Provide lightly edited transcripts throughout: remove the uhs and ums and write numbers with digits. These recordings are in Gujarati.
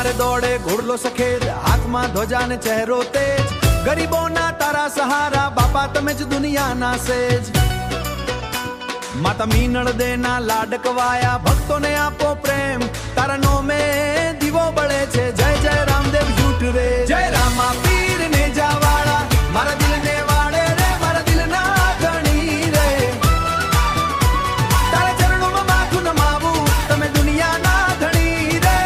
મારે દોડે ઘોડલો સફેદ, હાથમાં ધ્વજા ને ચહેરો તેજ, ગરીબોના તારા સહારા બાપા તમે જ દુનિયાના સેજ। માતા મીનળ દેના લાડકવાયા, ભક્તોને આપો પ્રેમ, તારા નોમે દીવો બળે છે। જય જય રામદેવ જૂઠ રે, જય રામા પીર ને જાવાળા, મારા દિલ ને વાળે રે, મારા દિલ ના ધણી રે, તારા ચરણોમાં માથું નમાવું, તમે દુનિયાના ધણી રે।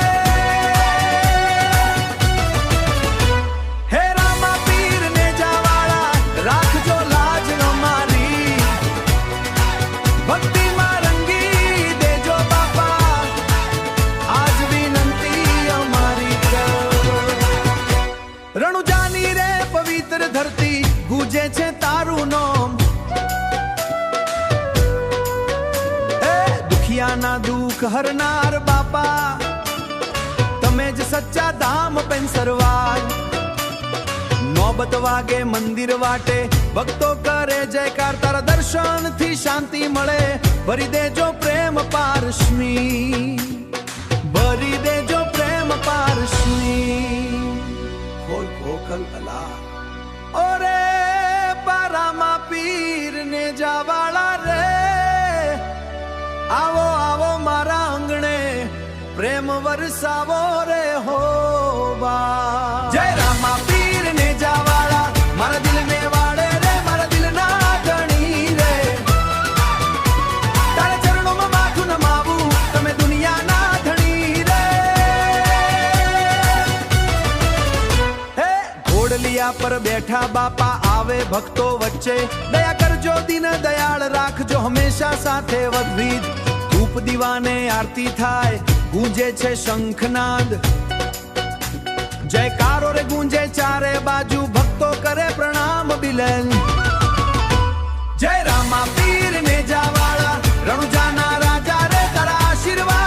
હે રામા પીર ને જાવાળા, રાખજો લાજ અમારી, ભક્તિ માં રંગી દેજો બાપા, આજ વિનંતી અમારી કર। રણુજાની રે પવિત્ર ધરતી, ગુજે છે તારું નામ, એ દુખિયાના દુઃખ હરનાર બાપા, તમે જ સચ્ચા ધામ પેન્સરવાલ। નોબત વાગે મંદિર વાટે, ભક્તો કરે જયકાર, તારા દર્શન થી શાંતિ મળે, ભરી દેજો પ્રેમ પારસની, ભરી દેજો પ્રેમ પારસની। ખોલ ખોખલ અલા ઓરે પારામાં પીર ને જાવાળા રે, આવો આવો મારા આંગણે, પ્રેમ વરસાવો રે હોવા। જય રામા પીર ને જાવાળા, મારા દિલ ને વાળે રે, મારા દિલ ના ધણી રે, તારા ચરણોમાં માથું નમાવું, તમે દુનિયાના ધણી રે। હે ઘોડલિયા પર બેઠા બાપા, આવે ભક્તો વચ્ચે, દયા કરજો દીન દયાળ, રાખજો હંમેશા સાથે વધવીજ, ધૂપ દીવાને આરતી થાય, ગૂંજે છે શંખનાદ, જયકારો રે ગૂંજે ચારે બાજુ, ભક્તો કરે પ્રણામ બિલેન। જય રામા પીર ને જાવાળા, રણુજાના રાજા રે, તારા આશીર્વાદ